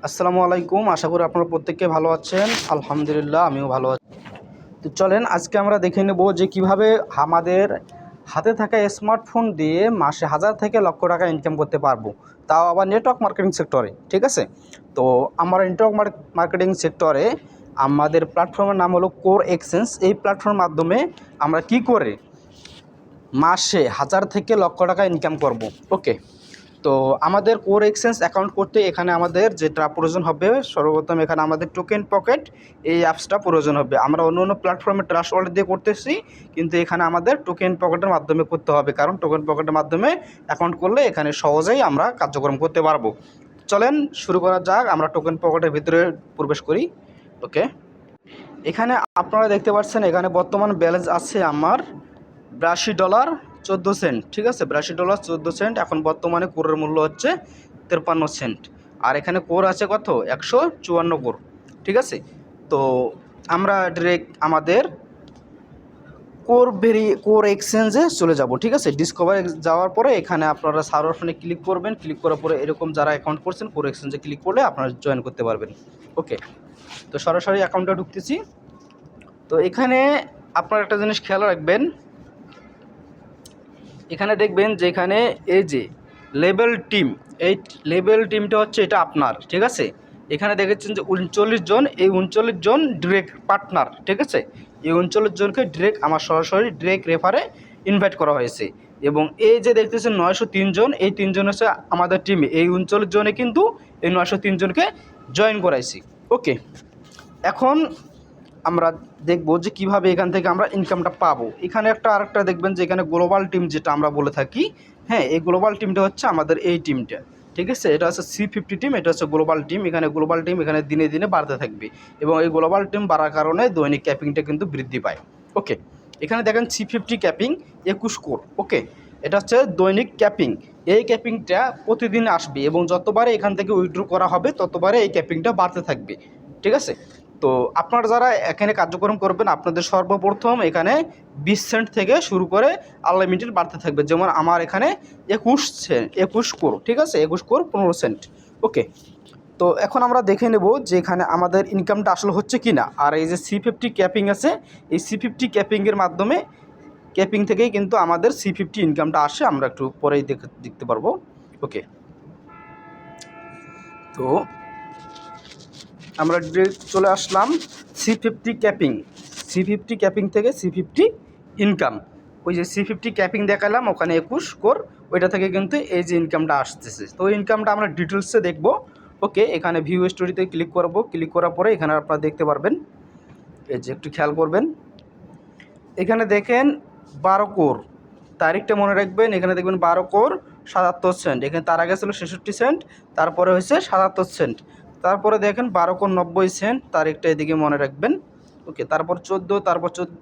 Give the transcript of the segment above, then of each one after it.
আসসালামু আলাইকুম। আশা করি আপনারা প্রত্যেকে ভালো আছেন। আলহামদুলিল্লাহ আমিও ভালো আছি। তো চলেন আজকে আমরা দেখে নেব যে কিভাবে আমাদের হাতে থাকা স্মার্টফোন দিয়ে মাসে হাজার থেকে লক্ষ টাকা ইনকাম করতে পারবো, তাও আবার নেটওয়ার্ক মার্কেটিং সেক্টরে। ঠিক আছে, তো আমার নেটওয়ার্ক মার্কেটিং সেক্টরে আমাদের প্ল্যাটফর্মের নাম হলো কোর এক্সচেঞ্জ। এই প্ল্যাটফর্মের মাধ্যমে আমরা কি করে মাসে হাজার থেকে লক্ষ টাকা ইনকাম করব। ওকে, তো আমাদের কোর এক্সচেঞ্জ অ্যাকাউন্ট করতে এখানে আমাদের যেটা প্রয়োজন হবে, সর্বপ্রথম এখানে আমাদের টোকেন পকেট এই অ্যাপসটা প্রয়োজন হবে। আমরা অন্য অন্য প্ল্যাটফর্মে ট্রাস্ট ওয়ালেট দিয়ে করতেছি, কিন্তু এখানে আমাদের টোকেন পকেটের মাধ্যমে করতে হবে, কারণ টোকেন পকেটের মাধ্যমে অ্যাকাউন্ট করলে এখানে সহজেই আমরা কার্যক্রম করতে পারবো। চলেন শুরু করা যাক। আমরা টোকেন পকেটের ভিতরে প্রবেশ করি। ওকে, এখানে আপনারা দেখতে পাচ্ছেন এখানে বর্তমান ব্যালেন্স আছে আমার $82.14। ঠিক আছে, $82.14। এখন বর্তমানে কোরের মূল্য হচ্ছে 53 সেন্ট। আর এখানে কোর আছে কত, 154 কোর। ঠিক আছে, তো আমরা ডিরেক্ট আমাদের কোর এক্সচেঞ্জে চলে যাব। ঠিক আছে, ডিসকভারে যাওয়ার পরে এখানে আপনারা সার্ভার ফোনে ক্লিক করবেন। ক্লিক করার পরে এরকম যারা অ্যাকাউন্ট করছেন কোর এক্সচেঞ্জে ক্লিক করলে আপনারা জয়েন করতে পারবেন। ওকে, তো সরাসরি অ্যাকাউন্টে ঢুকতেছি। তো এখানে আপনারা একটা জিনিস খেয়াল রাখবেন, এখানে দেখবেন যে এখানে এই যে লেবেল টিম, এই লেবেল টিমটা হচ্ছে এটা আপনার। ঠিক আছে, এখানে দেখেছেন যে 39 জন, এই 39 জন ডিরেক্ট পার্টনার। ঠিক আছে, এই 39 জনকে ডিরেক্ট আমার সরাসরি ডিরেক্ট রেফারে ইনভাইট করা হয়েছে। এবং এই যে দেখতেছেন 903 জন, এই 3 জন হচ্ছে আমাদের টিমে। এই 39 জনে কিন্তু এই 903 জনকে জয়েন করাইছি। ওকে, এখন আমরা দেখব যে কিভাবে এখান থেকে আমরা ইনকামটা পাবো। এখানে আরেকটা দেখবেন যে এখানে গ্লোবাল টিম যেটা আমরা বলে থাকি। হ্যাঁ, এই গ্লোবাল টিমটা হচ্ছে আমাদের এই টিমটা। ঠিক আছে, এটা হচ্ছে C50 টিম, এটা হচ্ছে গ্লোবাল টিম। এখানে গ্লোবাল টিম এখানে দিনে দিনে বাড়তে থাকবে, এবং এই গ্লোবাল টিম বাড়ার কারণে দৈনিক ক্যাপিংটা কিন্তু বৃদ্ধি পায়। ওকে, এখানে দেখেন C50 ক্যাপিং 21 কোর। ওকে, এটা হচ্ছে দৈনিক ক্যাপিং। এই ক্যাপিংটা প্রতিদিন আসবে, এবং যতবারে এখান থেকে উইথড্র করা হবে ততবারে এই ক্যাপিংটা বাড়তে থাকবে। ঠিক আছে, তো আপনারা যারা এখানে কার্যক্রম করবেন আপনাদের সর্বপ্রথম এখানে 20 সেন্ট থেকে শুরু করে আনলিমিটেড বাড়তে থাকবে। যেমন আমার এখানে 21 কোর। ঠিক আছে, 21 কোর 15 সেন্ট। ওকে, তো এখন আমরা দেখে নেব যে এখানে আমাদের ইনকামটা আসলে হচ্ছে কি না। আর এই যে C50 ক্যাপিং আছে, এই C50 ক্যাপিংয়ের মাধ্যমে ক্যাপিং থেকেই কিন্তু আমাদের C50 ইনকামটা আসে। আমরা একটু পরেই দেখতে পারবো। ওকে, তো আমরা ডিরেক্ট চলে আসলাম C50 ক্যাপিং। C50 ক্যাপিং থেকে C50 ইনকাম, ওই যে C50 ক্যাপিং দেখালাম ওখানে 21 কোর, ওইটা থেকে কিন্তু এই যে ইনকামটা আসতেছে। তো ওই ইনকামটা আমরা ডিটেলসে দেখব। ওকে, এখানে ভিউ স্টোরিতে ক্লিক করব। ক্লিক করার পরে এখানে আপনারা দেখতে পারবেন, এই যে একটু খেয়াল করবেন, এখানে দেখেন 12 কোর। তারিখটা মনে রাখবেন, এখানে দেখবেন 12 কোর 77 সেন্ট। এখানে তার আগে ছিল 66 সেন্ট, তারপরে হয়েছে 77 সেন্ট। তারপরে দেখেন 12 কোর 90 সেন্ট, তারিখটা এদিকে মনে রাখবেন। ওকে, তারপর 14,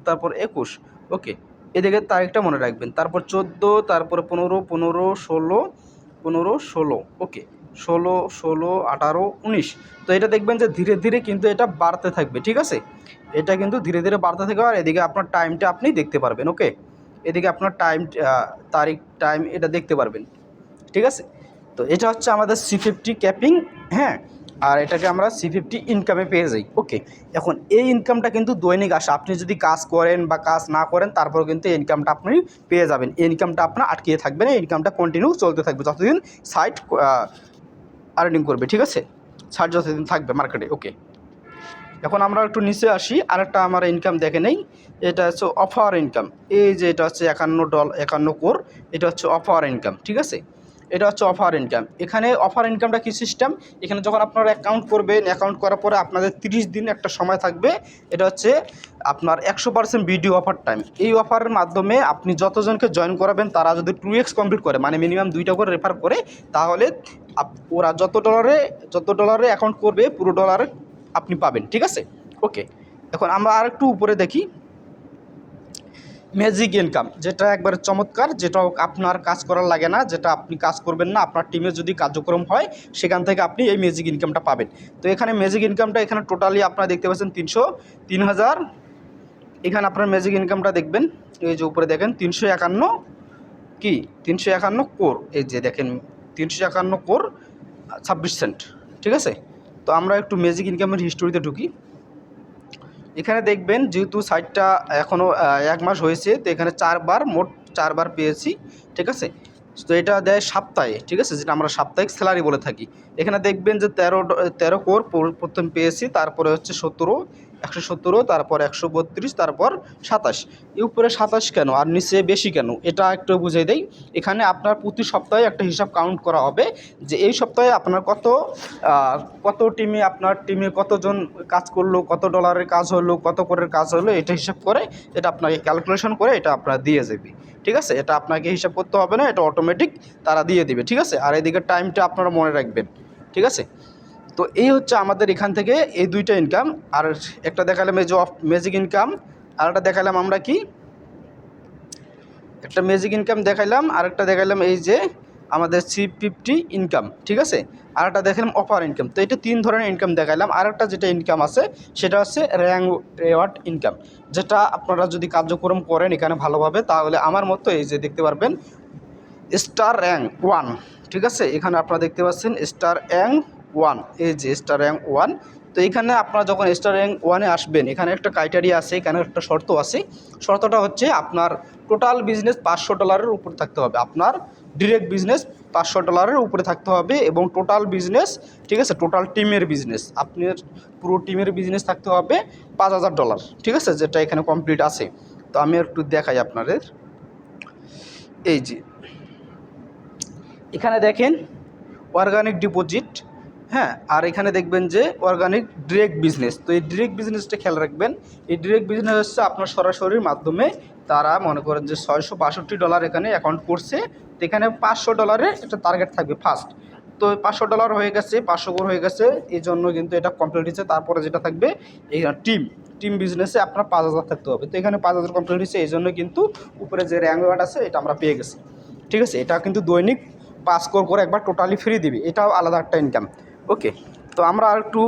তারপর 21। ওকে, এদিকে তারিখটা মনে রাখবেন। তারপর 14, তারপরে 15, 15, 16, 15, 16। ওকে, 16, 16, 18, 19। তো এটা দেখবেন যে ধীরে ধীরে কিন্তু এটা বাড়তে থাকবে। ঠিক আছে, এটা কিন্তু ধীরে ধীরে বাড়তে থাকবে। আর এদিকে আপনার টাইমটা আপনি দেখতে পারবেন। ওকে, এদিকে আপনার টাইম এটা দেখতে পারবেন। ঠিক আছে, তো এটা হচ্ছে আমাদের C50 ক্যাপিং। হ্যাঁ, আর এটাকে আমরা C50 ইনকামে পেয়ে যাই। ওকে, এখন এই ইনকামটা কিন্তু দৈনিক আসে। আপনি যদি কাজ করেন বা কাজ না করেন তারপরেও কিন্তু এই ইনকামটা আপনি পেয়ে যাবেন। এই ইনকামটা আপনার আটকিয়ে থাকবে না, এই ইনকামটা কন্টিনিউ চলতে থাকবে যতদিন সাইট আর্নিং করবে। ঠিক আছে, সাইট যতদিন থাকবে মার্কেটে। ওকে, এখন আমরা একটু নিচে আসি, আরেকটা আমার ইনকাম দেখে নেই। এটা হচ্ছে অফার ইনকাম। এই যে এটা হচ্ছে $51 কোর, এটা হচ্ছে অফার ইনকাম। ঠিক আছে, এটা হচ্ছে অফার ইনকাম। এখানে অফার ইনকামটা কী সিস্টেম, এখানে যখন আপনারা অ্যাকাউন্ট করবেন, অ্যাকাউন্ট করার পরে আপনাদের 30 দিন একটা সময় থাকবে। এটা হচ্ছে আপনার 100% ভিডিও অফার টাইম। এই অফারের মাধ্যমে আপনি যতজনকে জয়েন করাবেন তারা যদি 2x কমপ্লিট করে, মানে মিনিমাম 2টা করে রেফার করে, তাহলে ওরা যত ডলারে অ্যাকাউন্ট করবে পুরো ডলারে আপনি পাবেন। ঠিক আছে, ওকে, এখন আমরা আরেকটু উপরে দেখি ম্যাজিক ইনকাম, যেটা একবারে চমৎকার, যেটা আপনার কাজ করার লাগে না, যেটা আপনি কাজ করবেন না, আপনার টিমে যদি কার্যক্রম হয় সেখান থেকে আপনি এই ম্যাজিক ইনকামটা পাবেন। তো এখানে ম্যাজিক ইনকামটা এখানে টোটালি আপনারা দেখতে পাচ্ছেন 3,000। এখানে আপনার ম্যাজিক ইনকামটা দেখবেন, এই যে উপরে দেখেন 351 কি 351 কোর। এই যে দেখেন 351 কোর 26 সেন্ট। ঠিক আছে, তো আমরা একটু ম্যাজিক ইনকামের হিস্টোরিতে ঢুকি। এখানে দেখবেন যেহেতু সাইটটা এখনও 1 মাস হয়েছে, তো এখানে মোট 4 বার পেয়েছি, ঠিক আছে। তো এটা দেয় সপ্তাহে, ঠিক আছে, যেটা আমরা সাপ্তাহিক স্যালারি বলে থাকি। এখানে দেখবেন যে 13 কোর প্রথম পেয়েছি, তারপরে হচ্ছে 117, তারপর 132, তারপর 27। এই উপরে 27 কেন আর নিচে বেশি কেন, এটা একটু বুঝিয়ে দেই। এখানে আপনার প্রতি সপ্তাহে একটা হিসাব কাউন্ট করা হবে যে এই সপ্তাহে আপনার কত আপনার টিমে কতজন কাজ করলো, কত ডলারের কাজ হলো, কত কোরের কাজ হলো, এটা হিসাব করে এটা আপনাকে ক্যালকুলেশন করে এটা আপনার দিয়ে যাবে, ঠিক আছে। এটা আপনাকে হিসাব করতে হবে না, এটা অটোমেটিক তারা দিয়ে দেবে, ঠিক আছে। আর এদিকে টাইমটা আপনারা মনে রাখবেন, ঠিক আছে। তো এই হচ্ছে আমাদের এখান থেকে এই 2টা ইনকাম। আর একটা দেখালাম এই যে ম্যাজিক ইনকাম, আর একটা দেখালাম আমরা কি, একটা ম্যাজিক ইনকাম দেখাইলাম, আর একটা দেখাইলাম এই যে আমাদের C50 ইনকাম, ঠিক আছে। আর একটা দেখালাম অফার ইনকাম। তো এটা 3 ধরনের ইনকাম দেখাইলাম। আর একটা যেটা ইনকাম আছে সেটা হচ্ছে র্যাঙ্ক রেওয়ার্ড ইনকাম, যেটা আপনারা যদি কার্যক্রম করেন এখানে ভালোভাবে, তাহলে আমার মতো এই যে দেখতে পারবেন স্টার র্যাঙ্ক 1, ঠিক আছে। এখানে আপনারা দেখতে পাচ্ছেন স্টার র্যাঙ্ক 1, এই যে স্টার র্যাঙ্ক 1। তো এখানে আপনারা যখন স্টার র্যাঙ্ক 1-এ আসবেন, এখানে একটা ক্রাইটেরিয়া আছে, এখানে একটা শর্ত আছে। শর্তটা হচ্ছে আপনার টোটাল বিজনেস $500 উপরে থাকতে হবে, আপনার ডিরেক্ট বিজনেস $500 উপরে থাকতে হবে, এবং টোটাল বিজনেস, ঠিক আছে, টোটাল টিমের বিজনেস, আপনার পুরো টিমের বিজনেস থাকতে হবে $5000, ঠিক আছে, যেটা এখানে কমপ্লিট আছে। তো আমি একটু দেখাই আপনাদের, এই যে এখানে দেখেন অর্গানিক ডিপোজিট, হ্যাঁ। আর এখানে দেখবেন যে অর্গানিক ডিরেক্ট বিজনেস। তো এই ডিরেক্ট বিজনেসটা খেয়াল রাখবেন। এই ডিরেক্ট বিজনেস হচ্ছে আপনার সরাসরির মাধ্যমে তারা মনে করেন যে $662 এখানে অ্যাকাউন্ট করছে। তো এখানে $500 একটা টার্গেট থাকবে ফার্স্ট। তো $500 হয়ে গেছে, 500 কোর হয়ে গেছে, এই জন্য কিন্তু এটা কমপ্লিট হচ্ছে। তারপরে যেটা থাকবে এই টিম বিজনেসে আপনার 5000 থাকতে হবে। তো এখানে 5000 কমপ্লিট হচ্ছে, এই জন্য কিন্তু উপরে যে র্যাঙ্ক ওয়ার্ড আছে এটা আমরা পেয়ে গেছি, ঠিক আছে। এটা কিন্তু দৈনিক 5 কোর করে একবার টোটালি ফ্রি দিবি, এটাও আলাদা একটা ইনকাম। ওকে, তো আমরা আর একটু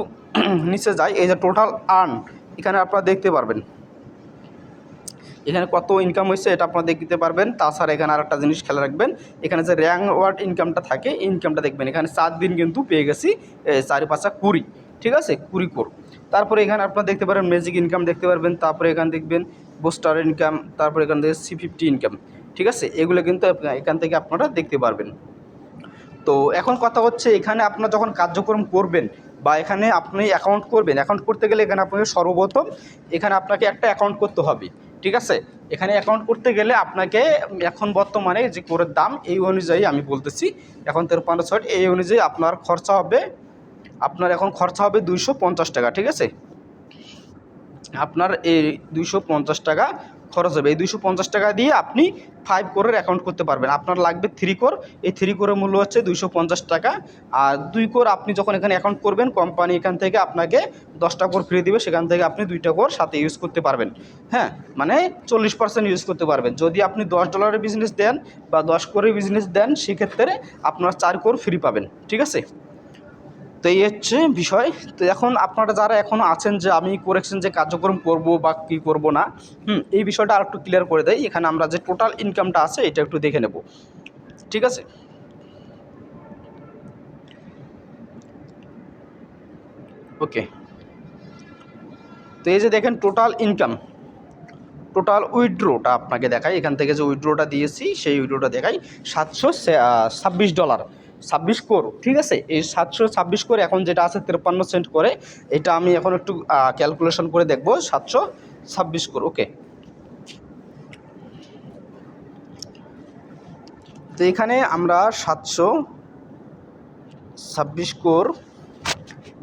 নিচে যাই। এই যে টোটাল আর্ন, এখানে আপনারা দেখতে পারবেন এখানে কত ইনকাম হয়েছে, এটা আপনারা দেখতে পারবেন। তাছাড়া এখানে আর একটা জিনিস খেয়াল রাখবেন, এখানে যে র্যাঙ্ক ওয়ার্ড ইনকামটা থাকে, ইনকামটা দেখবেন এখানে 4 দিন কিন্তু পেয়ে গেছি 4 5 20, ঠিক আছে, 20 কোর। তারপরে এখানে আপনারা দেখতে পারেন ম্যাজিক ইনকাম দেখতে পারবেন, তারপরে এখানে দেখবেন বুস্টার ইনকাম, তারপরে এখান থেকে C50 ইনকাম, ঠিক আছে। এগুলো কিন্তু এখান থেকে আপনারা দেখতে পারবেন। তো এখন কথা হচ্ছে, এখানে আপনার যখন কার্যক্রম করবেন বা এখানে আপনি অ্যাকাউন্ট করবেন, অ্যাকাউন্ট করতে গেলে এখানে আপনাকে সর্বপ্রথম এখানে আপনাকে একটা অ্যাকাউন্ট করতে হবে, ঠিক আছে। এখানে অ্যাকাউন্ট করতে গেলে আপনাকে এখন বর্তমানে যে কোরের দাম এই অনুযায়ী আমি বলতেছি, এখন 5360, এই অনুযায়ী আপনার খরচা হবে, আপনার এখন খরচা হবে $250, ঠিক আছে। আপনার এই $250 খরচ হবে। এই $250 দিয়ে আপনি 5 কোরের অ্যাকাউন্ট করতে পারবেন। আপনার লাগবে 3 কোর, এই 3 কোরের মূল্য হচ্ছে $250। আর 2 কোর আপনি যখন এখানে অ্যাকাউন্ট করবেন, কোম্পানি এখান থেকে আপনাকে 10টা কোর ফ্রি দিবে, সেখান থেকে আপনি 2টা কোর সাথে ইউজ করতে পারবেন, হ্যাঁ, মানে 40% ইউজ করতে পারবেন। যদি আপনি $10 বিজনেস দেন বা 10 কোরের বিজনেস দেন, সেক্ষেত্রে আপনার 4 কোর ফ্রি পাবেন, ঠিক আছে। তো এই হচ্ছে বিষয়। তো এখন আপনারা যারা এখনও আছেন যে আমি করেছেন যে কার্যক্রম করব বা কী করব না, এই বিষয়টা আর একটু ক্লিয়ার করে দেয়। এখানে আমরা যে টোটাল ইনকামটা আছে এটা একটু দেখে নেব, ঠিক আছে। ওকে, তো এই যে দেখেন টোটাল ইনকাম, টোটাল উইথড্রোটা আপনাকে দেখাই। এখান থেকে যে উইথড্রোটা দিয়েছি সেই উইথড্রোটা দেখাই, $726, 26 কোর, ঠিক আছে। এই 726 কোর এখন যেটা আছে 53 সেন্ট করে, এটা আমি এখন একটু ক্যালকুলেশন করে দেখব। 726 কোর, ওকে। তো এখানে আমরা 726 কোর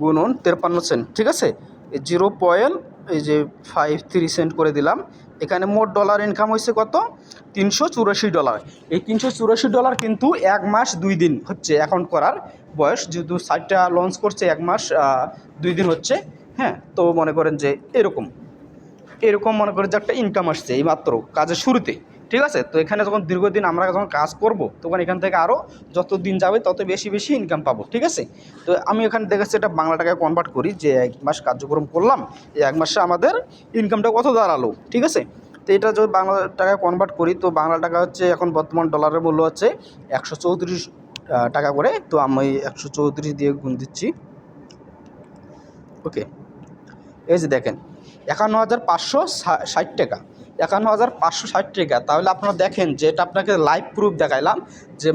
গুণন 53 সেন্ট, ঠিক আছে, 0.53 সেন্ট করে দিলাম। এখানে মোট ডলার ইনকাম হয়েছে কত, $384। এই $384 কিন্তু 1 মাস 2 দিন হচ্ছে অ্যাকাউন্ট করার বয়স, যেহেতু সাইটটা লঞ্চ করছে 1 মাস 2 দিন হচ্ছে, হ্যাঁ। তো মনে করেন যে এরকম মনে করেন যে একটা ইনকাম আসছে এই মাত্র কাজের শুরুতে, ঠিক আছে। তো এখানে যখন দীর্ঘদিন আমরা যখন কাজ করব, তখন এখান থেকে আরও যত দিন যাবে তত বেশি বেশি ইনকাম পাবো, ঠিক আছে। তো আমি এখানে দেখেছি এটা বাংলা টাকায় কনভার্ট করি, যে 1 মাস কার্যক্রম করলাম, এই 1 মাসে আমাদের ইনকামটা কত দাঁড়ালো, ঠিক আছে। তো এটা যদি বাংলা টাকায় কনভার্ট করি, তো বাংলা টাকা হচ্ছে এখন বর্তমান ডলারের মূল্য হচ্ছে 134 টাকা করে। তো আমি 134 দিয়ে গুণ দিচ্ছি, ওকে, এই যে দেখেন 51,560 টাকা, 51,560 টাকা। তাহলে আপনারা দেখেন যে এটা আপনাকে লাইভ প্রুফ দেখাইলাম যে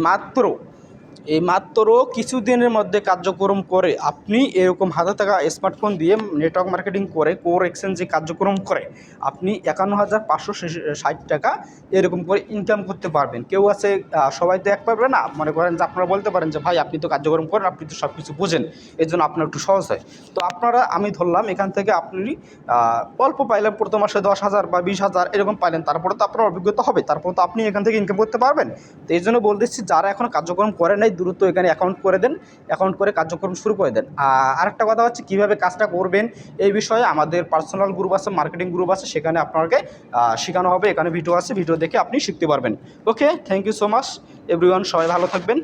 মাত্র কিছুদিনের মধ্যে কার্যক্রম করে আপনি এরকম হাজার টাকা স্মার্টফোন দিয়ে নেটওয়ার্ক মার্কেটিং করে কোর এক্সচেঞ্জে কার্যক্রম করে আপনি 51,560 টাকা এরকম করে ইনকাম করতে পারবেন। কেউ আছে সবাই তো এক পারবে না, মনে করেন যে আপনারা বলতে পারেন যে ভাই আপনি তো কার্যক্রম করেন, আপনি তো সব কিছু বোঝেন, এর জন্য আপনার একটু সহজ হয়। তো আপনারা, আমি ধরলাম এখান থেকে আপনি অল্প পাইলেন, প্রথম মাসে 10,000 বা 20,000 এরকম পাইলেন, তারপরে তো আপনার অভিজ্ঞতা হবে, তারপরে তো আপনি এখান থেকে ইনকাম করতে পারবেন। তো এই জন্য বলতেছি যারা এখনও কার্যক্রম করে নাই দ্রুত এখানে অ্যাকাউন্ট করে দেন, অ্যাকাউন্ট করে কার্যক্রম শুরু করে দেন। আরেকটা কথা হচ্ছে কীভাবে কাজটা করবেন এই বিষয়ে আমাদের পার্সোনাল গ্রুপ আছে, মার্কেটিং গ্রুপ আছে, সেখানে আপনাকে শেখানো হবে। এখানে ভিডিও আছে, ভিডিও দেখে আপনি শিখতে পারবেন। Okay, thank you so much everyone, সবাই ভালো থাকবেন।